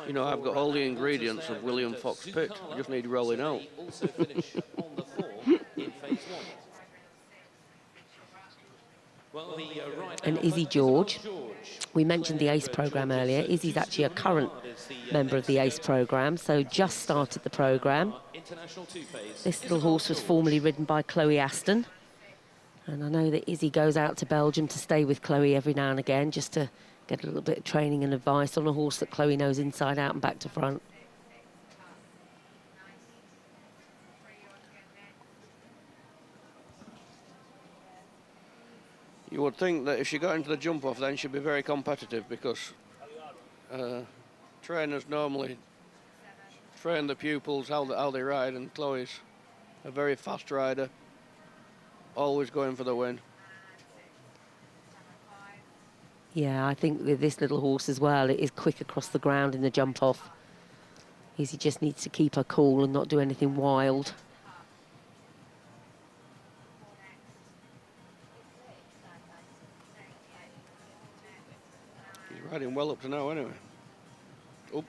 You know, I've got all the ingredients of William Fox Pitt. I just need rolling out. And Izzy George, we mentioned the ACE programme earlier. Izzy's actually a current member of the ACE programme, so just started the programme. This little horse was formerly ridden by Chloe Aston. And I know that Izzy goes out to Belgium to stay with Chloe every now and again, just to get a little bit of training and advice on a horse that Chloe knows inside out and back to front. You would think that if she got into the jump off, then she'd be very competitive, because trainers normally train the pupils how they ride, and Chloe's a very fast rider, always going for the win. Yeah, I think with this little horse as well, it is quick across the ground in the jump off. Izzy just needs to keep her cool and not do anything wild. Riding well up to now, anyway. Oop.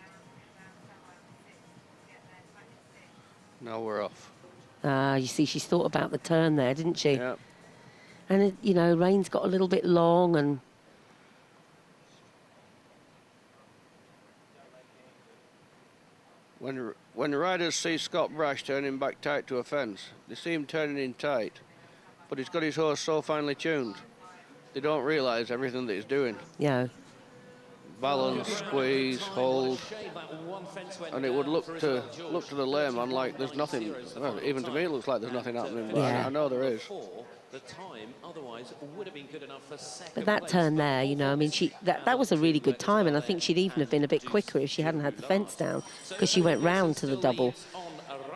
Now we're off. You see, she's thought about the turn there, didn't she? Yeah. And, it, you know, reins got a little bit long and... When riders see Scott Brash turning back tight to a fence, they see him turning in tight, but he's got his horse so finely tuned, they don't realise everything that he's doing. Yeah. Balance, squeeze, hold, and it would look to the layman like there's nothing. Well, even to me, it looks like there's nothing happening, but yeah. I know there is. But that turn there, you know, I mean, that was a really good time, and I think she'd even have been a bit quicker if she hadn't had the fence down, because she went round to the double.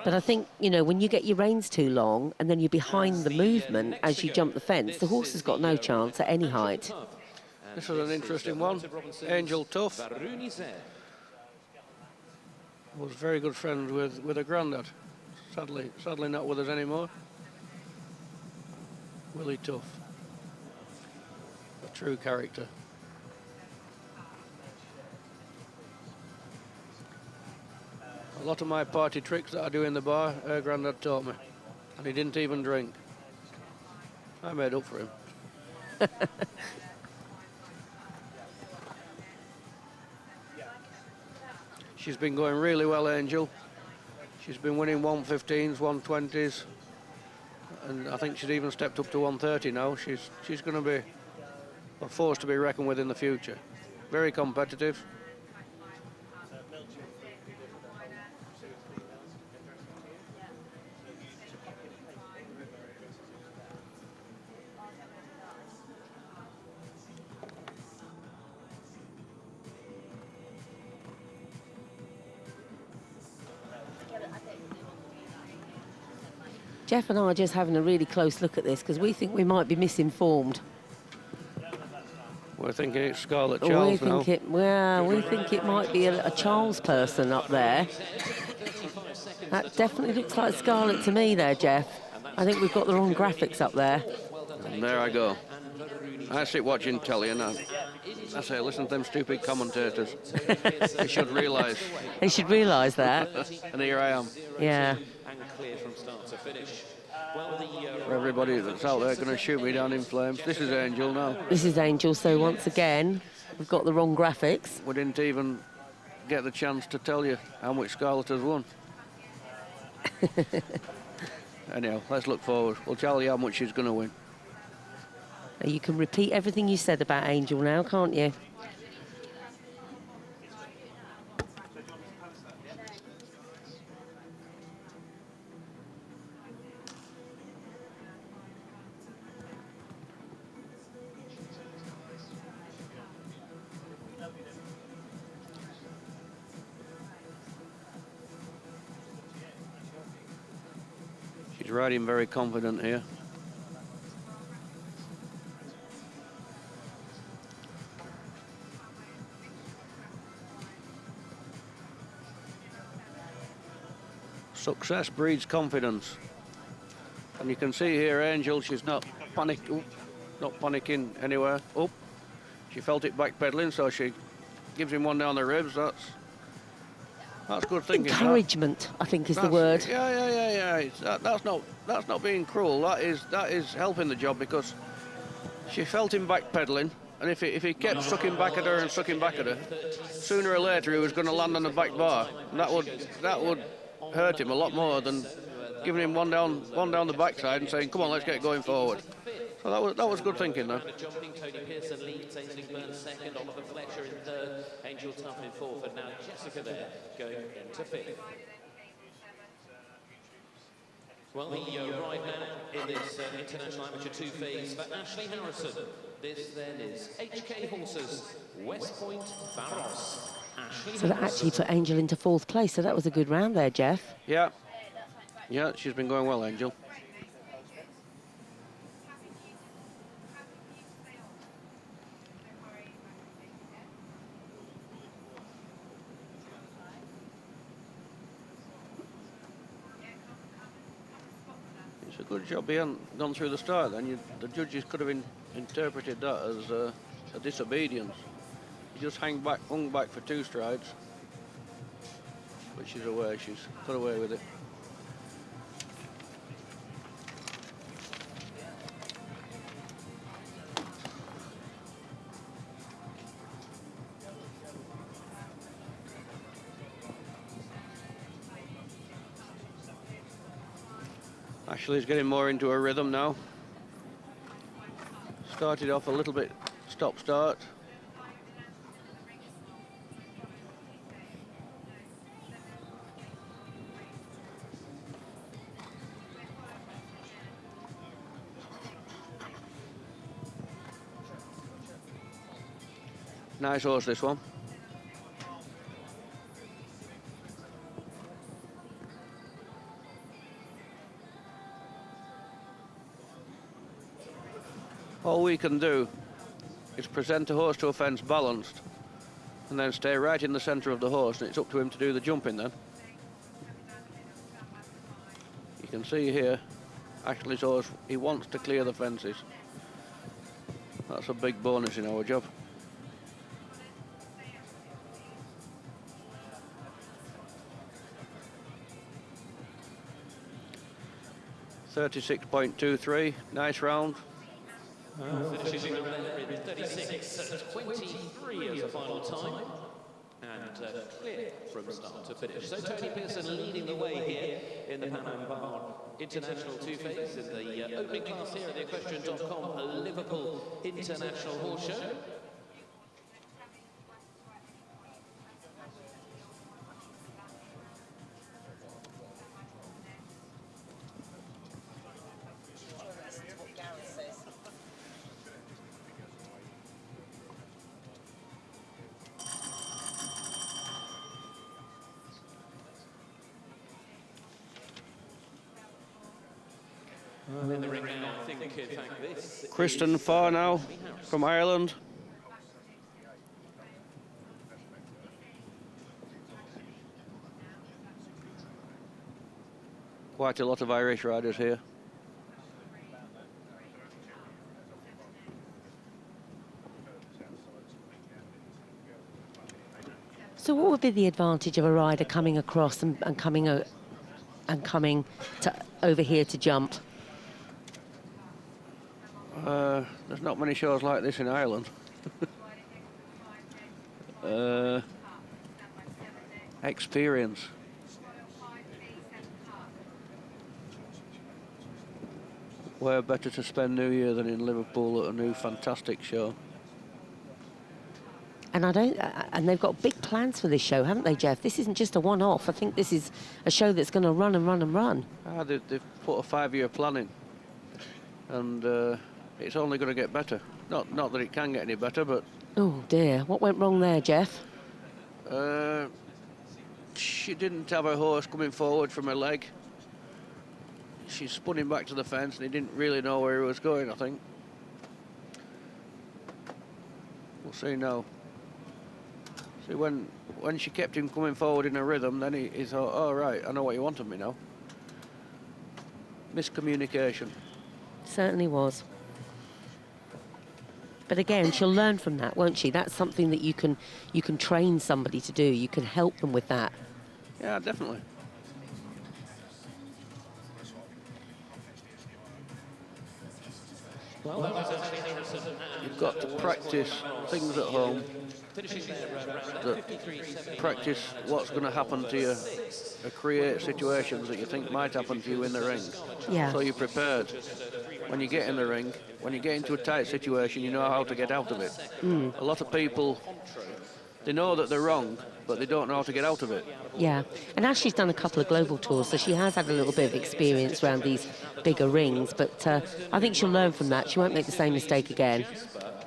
But I think, you know, when you get your reins too long and then you're behind the movement as you jump the fence, the horse has got no chance at any height. This is an interesting one. Angel Tough was very good friends with her granddad. Sadly not with us anymore. Willie Tough, a true character. A lot of my party tricks that I do in the bar, her granddad taught me, and he didn't even drink. I made up for him. She's been going really well, Angel. She's been winning 115s, 120s, and I think she's even stepped up to 130 now. She's going to be a force to be reckoned with in the future. Very competitive. Jeff and I are just having a really close look at this because we think we might be misinformed. We're thinking it's Scarlett Charles now. We think it might be a Charles person up there. That definitely looks like Scarlett to me there, Jeff. I think we've got the wrong graphics up there. And there I go. I sit watching telly and I say, listen to them stupid commentators. They should realise. They should realise that. And here I am. Yeah. For everybody that's out there going to shoot me down in flames, this is Angel now. This is Angel, so once again, we've got the wrong graphics. We didn't even get the chance to tell you how much Scarlett has won. Anyhow, let's look forward. We'll tell you how much she's going to win. You can repeat everything you said about Angel now, can't you? She's riding very confident here. Success breeds confidence. And you can see here, Angel, she's not panicking anywhere. Oh, she felt it backpedaling, so she gives him one down the ribs. That's good thinking. Encouragement, I think, is the word. Yeah. That's not being cruel. That is helping the job, because she felt him backpedaling, and if he kept sucking back at her and sucking back at her, sooner or later he was going to land on the back bar, and that would hurt him a lot more than giving him one down the backside and saying, "Come on, let's get going forward." So that was good thinking, though. Jumping, Tony Pearson leads, Ainsley Burns second, Oliver Fletcher in third, Angel Tough in fourth, and now Jessica there going into fifth. Well, the ride now in this International Amateur 2 phase for Ashley Harrison. This then is HK Horses, West Point, Barros. So that actually put Angel into fourth place, so that was a good round there, Jeff. Yeah, she's been going well, Angel. It's a good job he hadn't gone through the start then. The judges could have interpreted that as a disobedience. He just hung back for 2 strides. But she's got away with it. Ashley's getting more into her rhythm now. Started off a little bit stop-start. Nice horse, this one. All we can do is present a horse to a fence balanced and then stay right in the centre of the horse, and it's up to him to do the jumping then. You can see here, Ashley's horse, he wants to clear the fences. That's a big bonus in our job. .23, nice round. Finishing around there in 36.23 as a final time. And clear from start to finish. So Tony Pearson leading the way here in the Pan Am Bar International 2 phase in the opening class here at the Equestrian.com Liverpool International Horse Show. In the ring now, I think, in fact, this Kristen Farr now from Ireland. Quite a lot of Irish riders here. So what would be the advantage of a rider coming across and coming to over here to jump? There's not many shows like this in Ireland. Experience. Where better to spend New Year than in Liverpool at a new fantastic show. And and they've got big plans for this show, haven't they, Jeff? This isn't just a one-off. I think this is a show that's going to run and run and run. They've put a 5-year plan in, and it's only going to get better. Not that it can get any better, but... Oh, dear. What went wrong there, Jeff? She didn't have her horse coming forward from her leg. She spun him back to the fence, and he didn't really know where he was going, I think. We'll see now. See, when she kept him coming forward in a rhythm, then he thought, oh, right, I know what you want of me now. Miscommunication. Certainly was. But again, she'll learn from that, won't she? That's something that you can train somebody to do. You can help them with that. Yeah, definitely. You've got to practice things at home, practice what's going to happen to you, create situations that you think might happen to you in the ring. Yeah. So you're prepared. When you get in the ring, when you get into a tight situation, you know how to get out of it. A lot of people, they know that they're wrong, but they don't know how to get out of it. Yeah, and Ashley's done a couple of global tours, so she has had a little bit of experience around these bigger rings, but I think she'll learn from that. She won't make the same mistake again.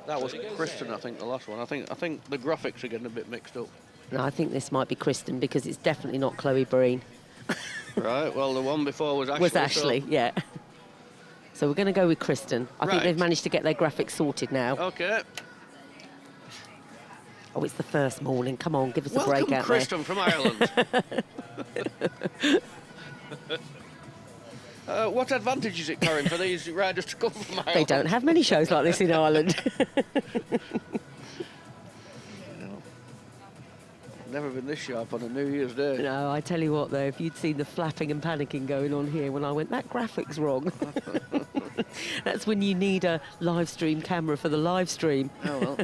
That was Kristen, I think, the last one. I think the graphics are getting a bit mixed up. No, I think this might be Kristen, because it's definitely not Chloe Breen. Right, well, the one before was Ashley. Was Ashley, so. Yeah. So we're going to go with Kristen. I think they've managed to get their graphics sorted now. OK. Oh, it's the first morning. Come on, give us a break out there. Welcome, Kristen from Ireland. What advantage is it, Corinne, for these riders to come from Ireland? They don't have many shows like this in Ireland. Never been this sharp on a New Year's Day. No, I tell you what, though, if you'd seen the flapping and panicking going on here when I went, that graphic's wrong. That's when you need a live stream camera for the live stream. Oh, well.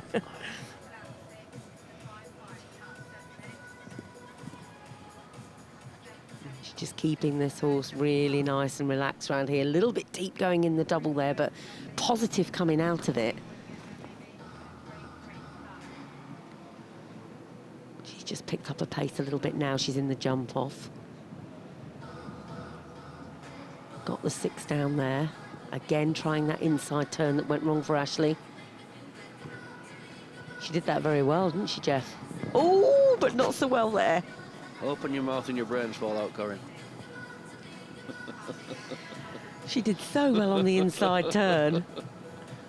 Just keeping this horse really nice and relaxed around here. A little bit deep going in the double there, but positive coming out of it. She's just picked up a pace a little bit now. She's in the jump off. Got the 6 down there. Again, trying that inside turn that went wrong for Ashley. She did that very well, didn't she, Jeff? Oh, but not so well there. Open your mouth and your brains fall out, Corinne. She did so well on the inside turn,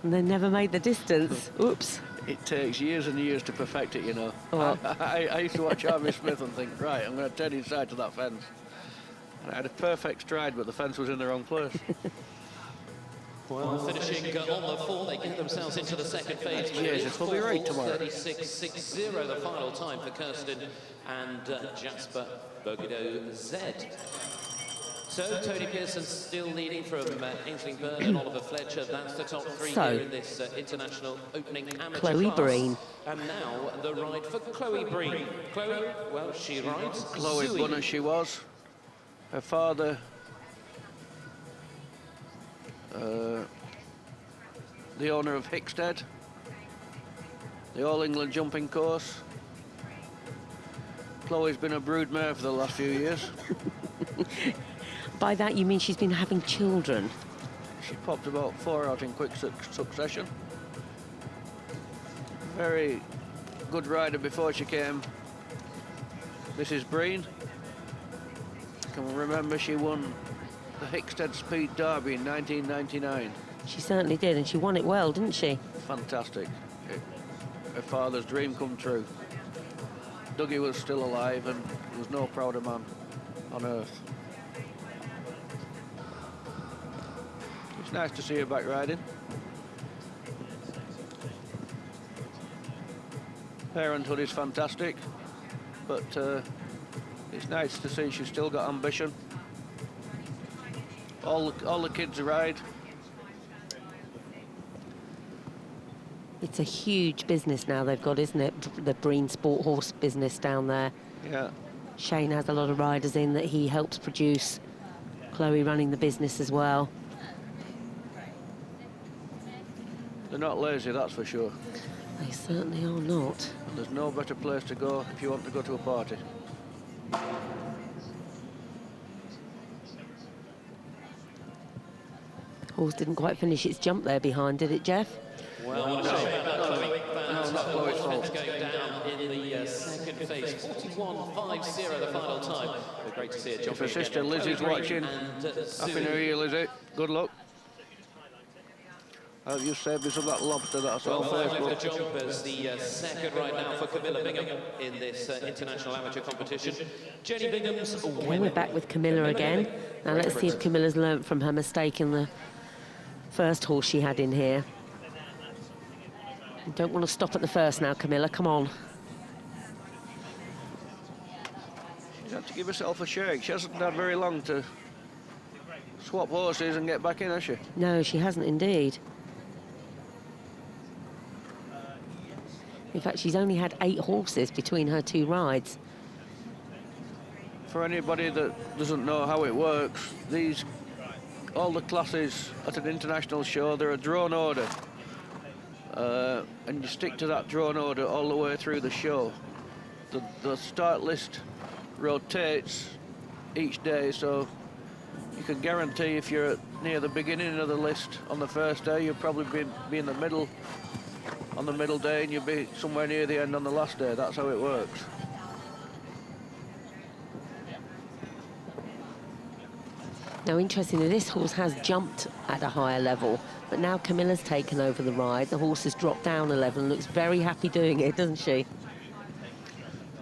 and then never made the distance. Oops. It takes years and years to perfect it, you know. Oh. I used to watch Harvey Smith and think, right, I'm going to turn inside to that fence. And I had a perfect stride, but the fence was in the wrong place. Well, finishing on the 4, they get themselves into the second phase. Jesus, we'll be right tomorrow. 36.60, the final time for Kirsten and Jasper Bogido Z. So, Tony Pearson still leading from Ainsley Byrne and Oliver Fletcher. That's the top 3 here in this international opening amateur Chloe class. Breen. And now the ride for Chloe Breen. Chloe, well, she rides Chloe Zooey. Bunner, she was. Her father... the owner of Hickstead, the All England jumping course. Chloe's been a broodmare for the last few years. By that you mean she's been having children? She popped about 4 out in quick succession. Very good rider before she came Mrs. Breen. I can remember she won the Hickstead Speed Derby in 1999. She certainly did, and she won it well, didn't she? Fantastic. Her father's dream come true. Dougie was still alive, and there was no prouder man on earth. It's nice to see her back riding. Parenthood is fantastic, but it's nice to see she's still got ambition. All the kids ride. It's a huge business now they've got, isn't it? The Breen Sport Horse business down there. Yeah. Shane has a lot of riders in that he helps produce. Chloe running the business as well. They're not lazy, that's for sure. They certainly are not. And there's no better place to go if you want to go to a party. Horse didn't quite finish its jump there behind, did it, Jeff? Well, no, not Chloe's fault. Going down in the second phase, 41.50 the final time. But great to see it. If her sister Lizzie's watching, Happy New Year, Lizzie. Good luck. I hope you saved me some of that lobster that I saw on Facebook. The jumpers, the second right now for Camilla Bingham in this international amateur competition. Jenny Bingham's Okay, we're back with Camilla again. Now let's see if Camilla's learnt from her mistake in the first horse she had in here. You don't want to stop at the first now, Camilla, come on. She's had to give herself a shake. She hasn't had very long to swap horses and get back in, has she? No, she hasn't indeed. In fact, she's only had 8 horses between her 2 rides. For anybody that doesn't know how it works, all the classes at an international show, they're a drawn order. And you stick to that drawn order all the way through the show. The start list rotates each day, so you can guarantee if you're near the beginning of the list on the first day, you'll probably be in the middle on the middle day, and you'll be somewhere near the end on the last day. That's how it works. Now, interestingly, this horse has jumped at a higher level, but now Camilla's taken over the ride. The horse has dropped down a level and looks very happy doing it, doesn't she?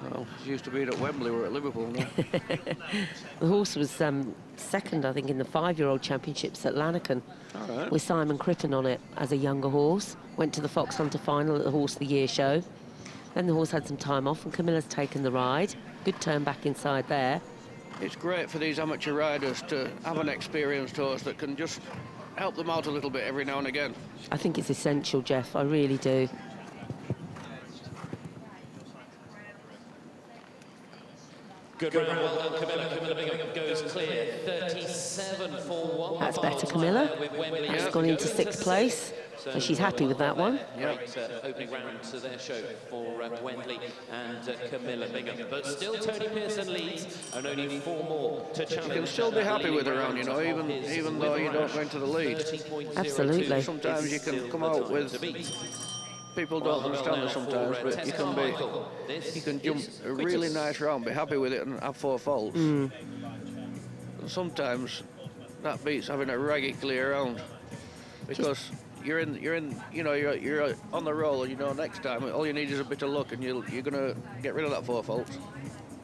Well, she used to be at Wembley, we're at Liverpool now. The horse was second, I think, in the 5-year-old championships at Lanarkon, with Simon Crippen on it as a younger horse. Went to the Fox Hunter final at the Horse of the Year show. Then the horse had some time off and Camilla's taken the ride. Good turn back inside there. It's great for these amateur riders to have an experienced horse that can just help them out a little bit every now and again. I think it's essential, Jeff, I really do. Good round, well done, Camilla. Camilla Bingham goes clear. 37 for 1. That's better, Camilla. That's gone into 6th place. So she's happy with that one. Great opening round to their show for Wembley and Camilla Bingham. But still Tony Pearson leads, and only 4 more to challenge. You can still be happy with her round, you know, even though you don't go into the lead. Absolutely. Sometimes you can come out with... People don't understand it sometimes, but you can jump a really nice round, be happy with it and have 4 faults. And sometimes that beats having a raggy clear round, because you're on the roll, and you know next time all you need is a bit of luck and you're going to get rid of that 4 faults.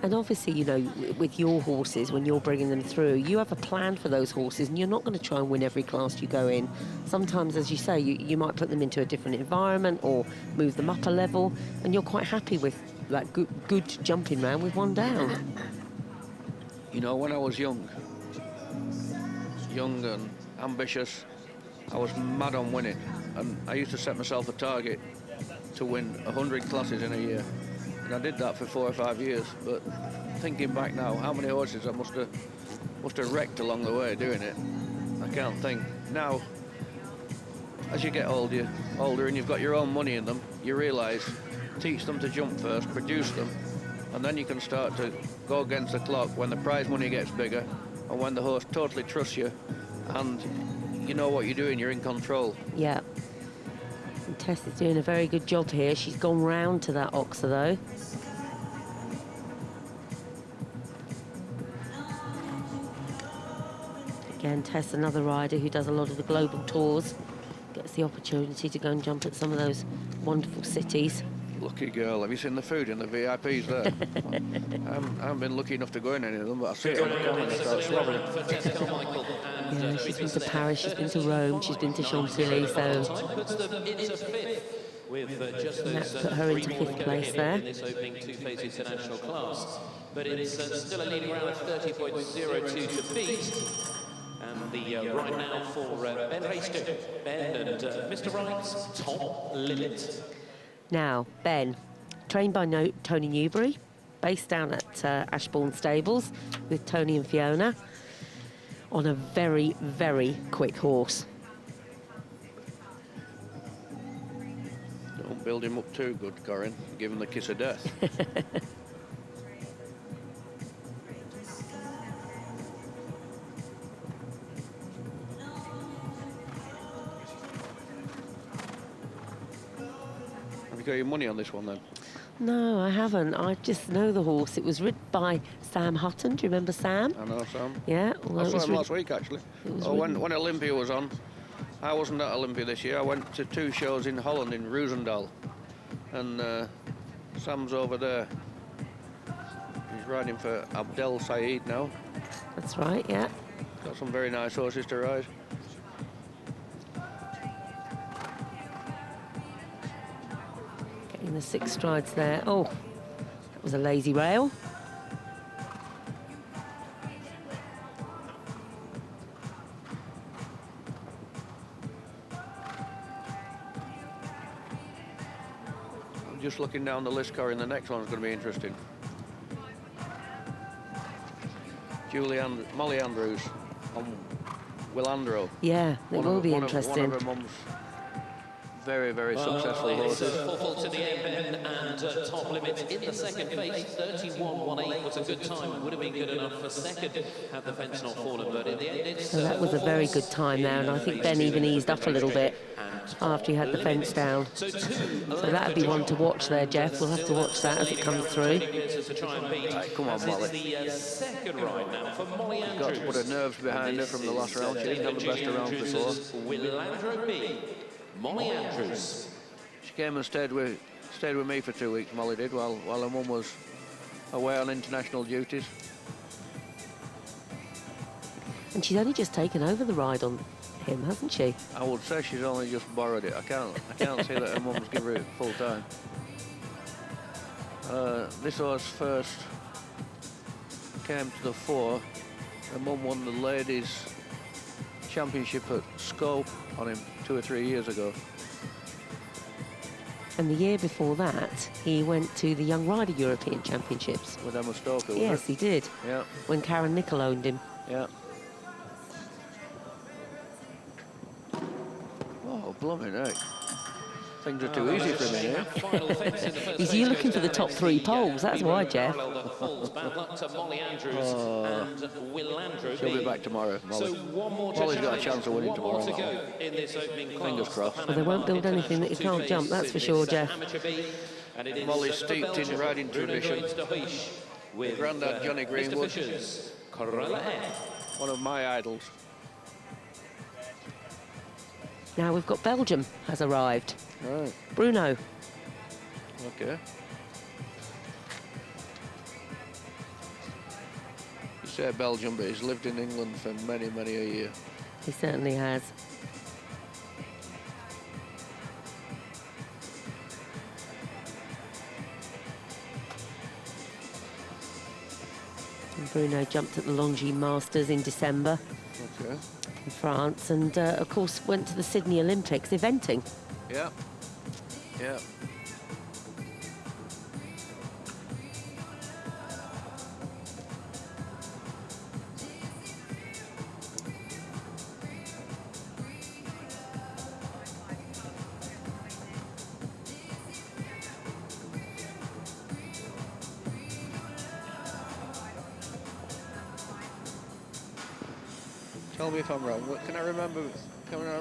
And obviously, you know, with your horses, when you're bringing them through, you have a plan for those horses, and you're not going to try and win every class you go in. Sometimes, as you say, you might put them into a different environment or move them up a level, and you're quite happy with that good jumping round with 1 down. You know, when I was young and ambitious, I was mad on winning, and I used to set myself a target to win 100 classes in a year. And I did that for 4 or 5 years, but thinking back now, how many horses I must have wrecked along the way doing it, I can't think. Now, as you get older and you've got your own money in them, you realise, teach them to jump first, produce them, and then you can start to go against the clock when the prize money gets bigger and when the horse totally trusts you and you know what you're doing, you're in control. Yeah. And Tess is doing a very good job here. She's gone round to that oxer, though. Again, Tess, another rider who does a lot of the global tours, gets the opportunity to go and jump at some of those wonderful cities. Lucky girl. Have you seen the food in the VIPs there? I haven't been lucky enough to go in any of them, but I see it on the camera and start slobbering. Yeah, she's been to Paris, she's been to Rome, she's been to Chantilly, so that's put her into 5th place there. In this opening 2-phase international class, but it's still a leading round of 30.02 to beat. And the right now for Ben Hasting. Ben and Mr. Wright's Top Limit. Now, Ben, trained by Tony Newbury, based down at Ashbourne Stables with Tony and Fiona, on a very, very quick horse. Don't build him up too good, Corinne. Give him the kiss of death. Have you got your money on this one then? No, I haven't. I just know the horse. It was ridden by Sam Hutton. Do you remember Sam? I know Sam. Yeah. Well, I saw him last week, actually. When Olympia was on, I wasn't at Olympia this year. I went to 2 shows in Holland, in Roosendaal. And Sam's over there. He's riding for Abdel Saeed now. That's right, yeah. Got some very nice horses to ride. Taking the 6 strides there. Oh, that was a lazy rail. I'm just looking down the list, Corinne. The next one's going to be interesting. Molly Andrews on Willandro. Yeah, it will be interesting. One of her mum's very, very successful horses. Full to the end and top limit in the second phase. 31.18 was a good time. Would have been good enough for second had the fence not fallen, but in the end it's... So that was a very good time there, and I think Ben even eased up a little bit after he had the fence down. So that would be one to watch there, Jeff. We'll have to watch that as it comes through. Right, come on, Molly. The second ride now for Molly Andrews. Got to put her nerves behind her from the last round. She didn't have the best round before. Willandro B. Molly Andrews. She came and stayed with me for 2 weeks, Molly did, while her mum was away on international duties. And she's only just taken over the ride on him, hasn't she? I would say she's only just borrowed it. I can't see that her mum's give her it full time. This horse first came to the fore. Her mum won the ladies' championship at Scope on him 2 or 3 years ago. And the year before that, he went to the Young Rider European Championships. With Emma Stoker, yes, he did. Yeah. When Karen Nicol owned him. Yeah. Oh, blooming heck. Things are too easy for me here. He's you looking for the top 3 poles, that's why, Jeff. She'll be back tomorrow, Molly. Molly's got a chance of winning tomorrow. Fingers crossed. Well, they won't build anything that you can't jump, that's for sure, Jeff. Molly's steeped in riding tradition. Grandad Johnny Greenwood, one of my idols. Now we've got Belgium has arrived. Right. Bruno. Okay. You say Belgium, but he's lived in England for many, many a year. He certainly has. And Bruno jumped at the Longines Masters in December. Okay. In France, and of course went to the Sydney Olympics eventing. Yeah. Yeah. Tell me if I'm wrong. Can I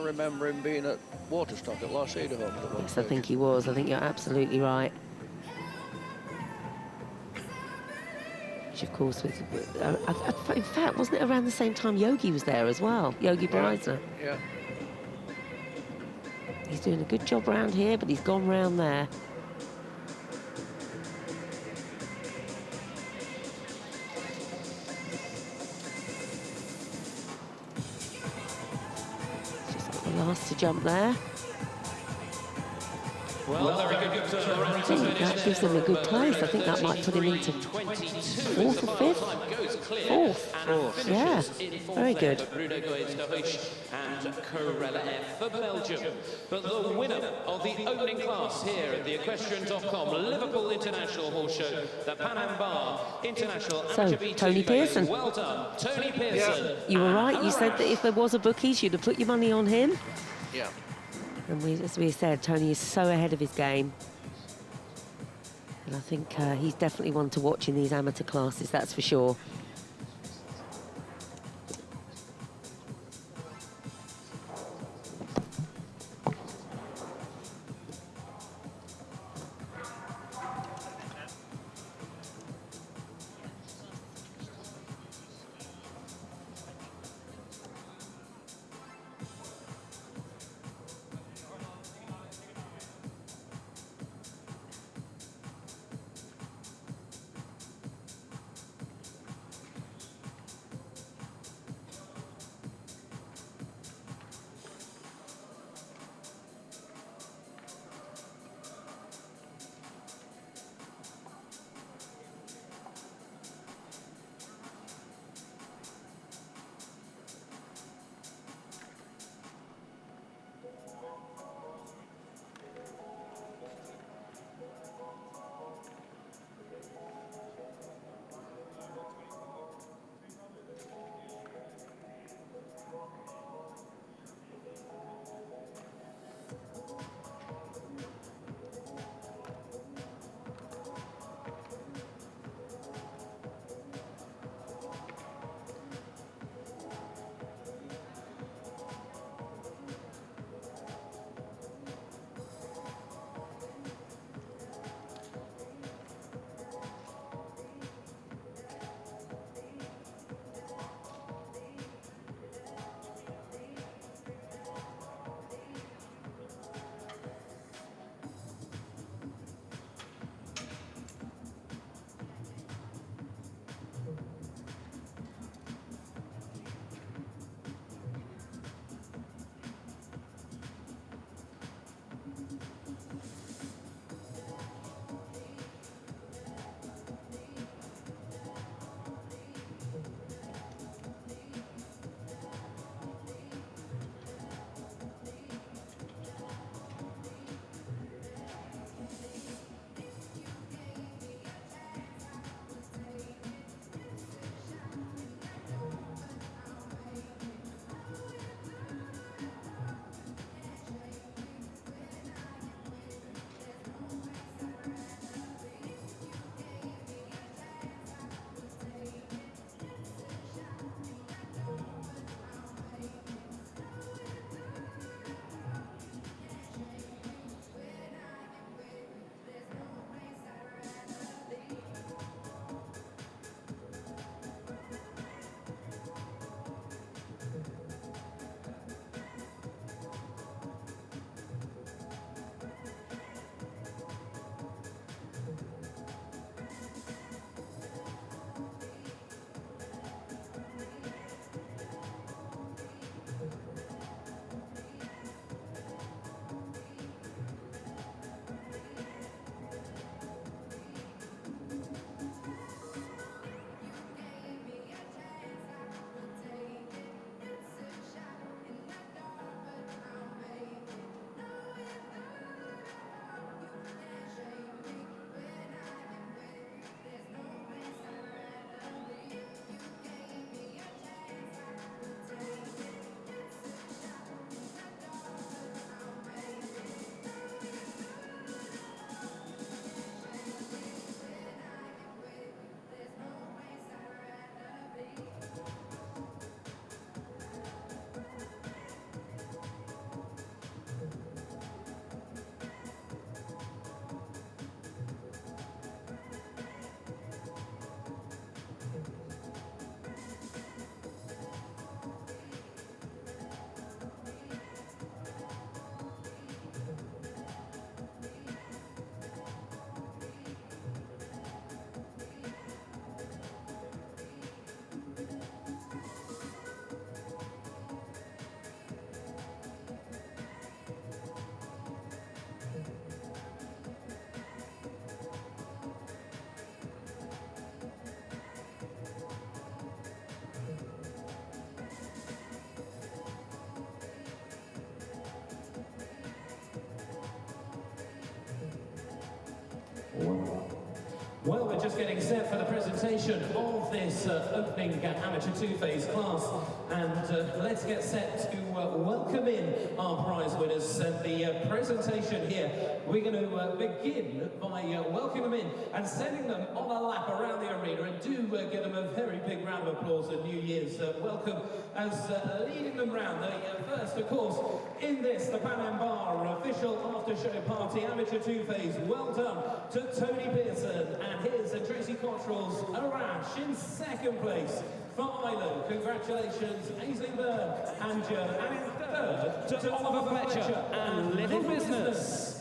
remember him being at Waterstock at Last Cedar Home? Yes, I think he was. I think you're absolutely right. Which, of course, in fact, wasn't it around the same time Yogi was there as well? Yogi Breisner. Yeah. He's doing a good job round here, but he's gone round there. Last to jump there. Well, very good. I think that gives him a good place. I think that might put him into 4th or 5th? 4th. Yeah, very good. And Corella F for Belgium. But the winner of the opening class here at the Equestrian.com Liverpool International Horse Show, the Pan Am Bar International So, Tony Pearson. Well done, Tony Pearson. Yeah. You were right. You said that if there was a bookies, you'd have put your money on him. Yeah. And as we said, Tony is so ahead of his game. And I think he's definitely one to watch in these amateur classes, that's for sure. Well, we're just getting set for the presentation of this opening amateur two-phase class, and let's get set to welcome in our prize winners. And the presentation here, we're going to begin by welcoming them in and sending them on a lap around the arena, and do give them a very big round of applause and New Year's welcome as leading them round. The first, of course, in this, the Pan Am Bar official after-show party amateur two-phase. Well done to Tony Pearson, and here's Tracy Cottrell's Arash in second place. For Ireland, congratulations, Ainsley Byrne and Joe. And in third, to Oliver Fletcher and Little Business.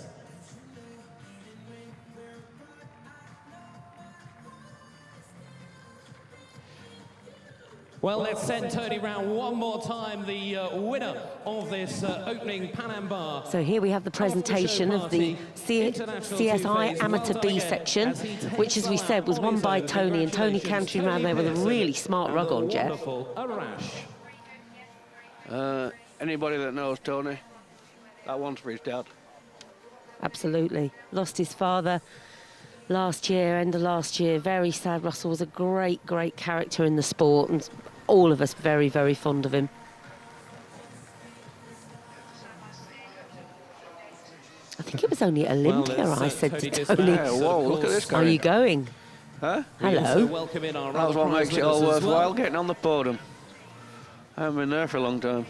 Well, let's send Tony round one more time, the winner of this opening Pan Am Bar. So here we have the presentation of the CSI Amateur B section, which, as we said, was won by Tony, and Tony cantering around there with a really smart rug on, Jeff. Anybody that knows Tony, that one's for his dad. Absolutely. Lost his father last year, end of last year. Very sad. Russell was a great, great character in the sport, and all of us very, very fond of him. I think it was only at Olympia, I said to Tony, whoa, look at this guy. Are you going? Huh? Hello. That's what makes it all worthwhile, getting on the podium. I haven't been there for a long time.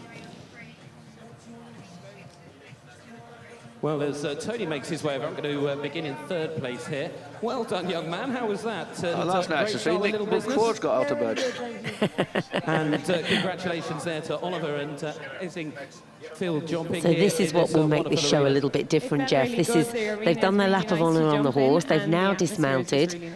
Well, as Tony makes his way over, I'm going to begin in third place here. Well done, young man. How was that? Oh, that's nice to see. Nick Buckford's got out of bed. And congratulations there to Oliver and amazing field jumping. So this is what will make this show a little bit different, Jeff. This is, they've done their lap of honour on the horse. They've now dismounted.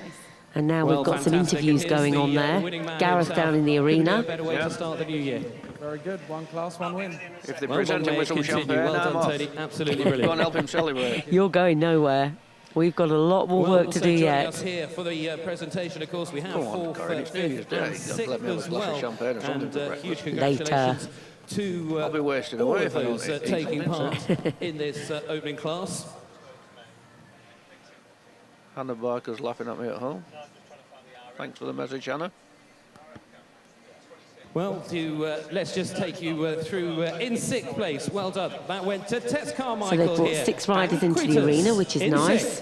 And now we've got some interviews going on there. Gareth down in the arena. Better way to start the new year. Very good. One class, one win. If they present him with some champagne, well done, I'm Tony. Absolutely brilliant. Go and help him celebrate. You're going nowhere. We've got a lot more work to do yet. Us here for the presentation, of course, we have fourth, fifth, and sixth as well. And huge congratulations to I'll be wasted all away of those taking part in this opening class. Hannah Barker's laughing at me at home. Thanks for the message, Hannah. Well, let's just take you through in sixth place. Well done. That went to Tess Carmichael. So they've brought 6 riders into the arena, which is nice.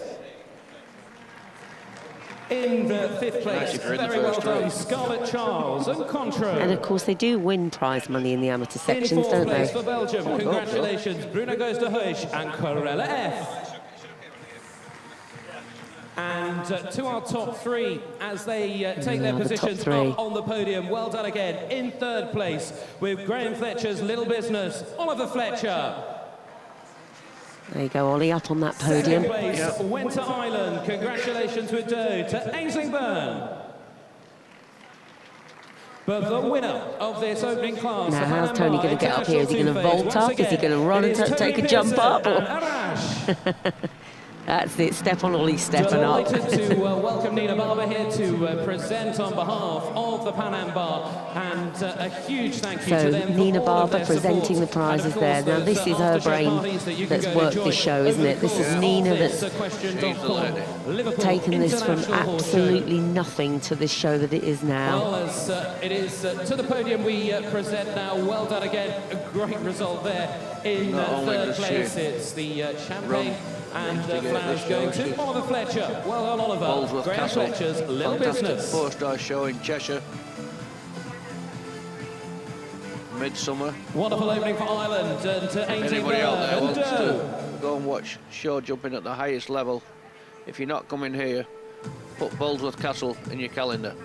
In fifth place, very well done, Scarlett Charles and Contro. And of course, they do win prize money in the amateur sections, don't they? In fourth place for Belgium, congratulations, Bruno Goes de Huys and Corella F. And to our top 3 as they take their positions up on the podium. Well done again. In third place with Graham Fletcher's Little Business, Oliver Fletcher. There you go, Ollie, up on that podium. Second place went to Ireland. Congratulations with Doe to Ainsley Byrne. But the winner of this opening class. Now, how's Tony going to get up here? Is he going to vault up? Is he going to run and take a jump up? That's it, step on Ollie, stepping up. Delighted to welcome Nina Barber here to present on behalf of the Pan Am Bar, and a huge thank you to them. So Nina Barber presenting the prizes there. Now this is her brain that's worked this show, isn't it? This is Nina that's taken this from absolutely nothing to this show that it is now. Well, as it is to the podium we present now. Well done again, a great result there in third place. It's the champagne and flowers going to Oliver Fletcher. Well done, Oliver. Graham Fletcher's Little Business. Four-star show in Cheshire. Midsummer. Wonderful opening for Ireland and to Anybody out there wants to go and watch show jumping at the highest level, if you're not coming here, put Bolesworth Castle in your calendar.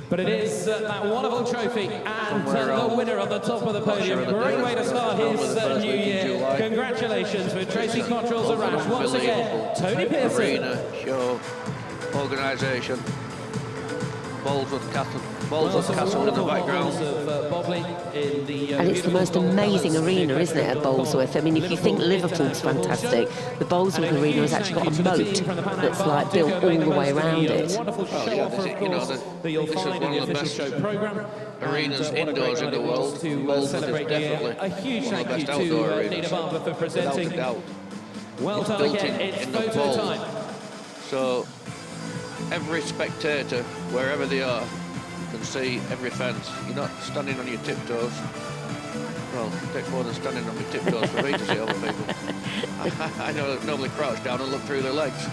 But it is that wonderful trophy and the winner on the top of the podium. Great way to start his new year. Congratulations with Tracy Cottrell's Arash. Once again, Tony Pearson. Arena, show, organisation, Bolesworth Castle in the background. And it's the most amazing arena, isn't it, at Bolesworth? I mean, if you think Liverpool's fantastic, the Bolesworth arena has actually got a moat that's like built all the way around it. This is one of the best arenas indoors in the world. Bolesworth is definitely a huge one of the thank best you outdoor to arenas, Nina Barber for presenting. without a doubt. Well done again, it's in the photo bowl. time. So every spectator, wherever they are, can see every fence. You're not standing on your tiptoes. Well, it takes more than standing on my tiptoes for me to see other people. I normally crouch down and look through their legs.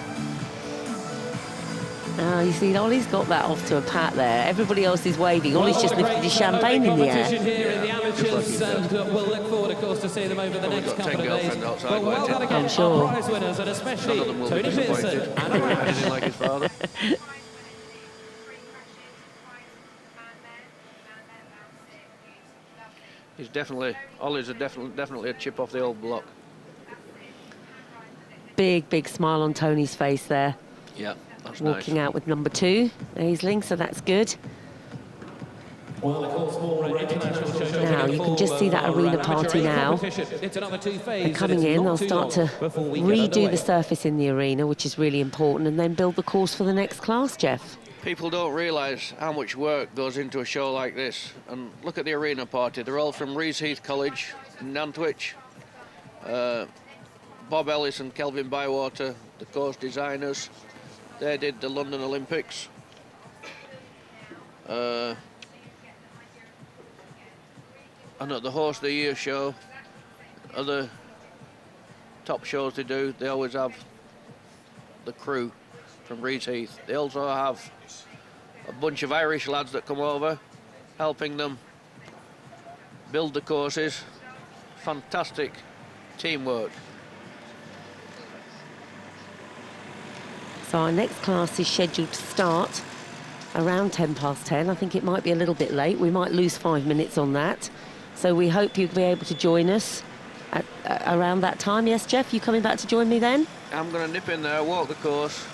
Oh, you see, Ollie's got that off to a pat there. Everybody else is waving. Ollie's just lifted his champagne in the air. Here in the amateurs, and we'll look forward, of course, to see them over the next couple of days. But well done again, I'm sure. our prize winners, and especially None of them will be Tony Pearson disappointed. and Anything like his father. He's Ollie's definitely a chip off the old block. Big, big smile on Tony's face there. Yeah, that's Walking nice. out with number 2, Aisling, so that's good. Now, you can just see that arena party now. They're coming in, they'll start to redo the surface in the arena, which is really important, and then build the course for the next class, Jeff. People don't realise how much work goes into a show like this. And look at the arena party. They're all from Rees Heath College in Nantwich. Bob Ellis and Kelvin Bywater, the course designers. They did the London Olympics. And at the Horse of the Year show, other top shows they do, they always have the crew from Rees Heath. They also have a bunch of Irish lads that come over, helping them build the courses. Fantastic teamwork. So our next class is scheduled to start around 10:10. I think it might be a little bit late. We might lose 5 minutes on that. So we hope you'll be able to join us at around that time. Yes, Jeff, you coming back to join me then? I'm going to nip in there, walk the course,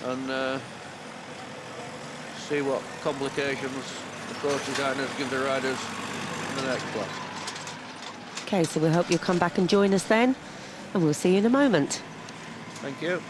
and see what complications the course designers give the riders in the next class. Okay, so we hope you'll come back and join us then, and we'll see you in a moment. Thank you.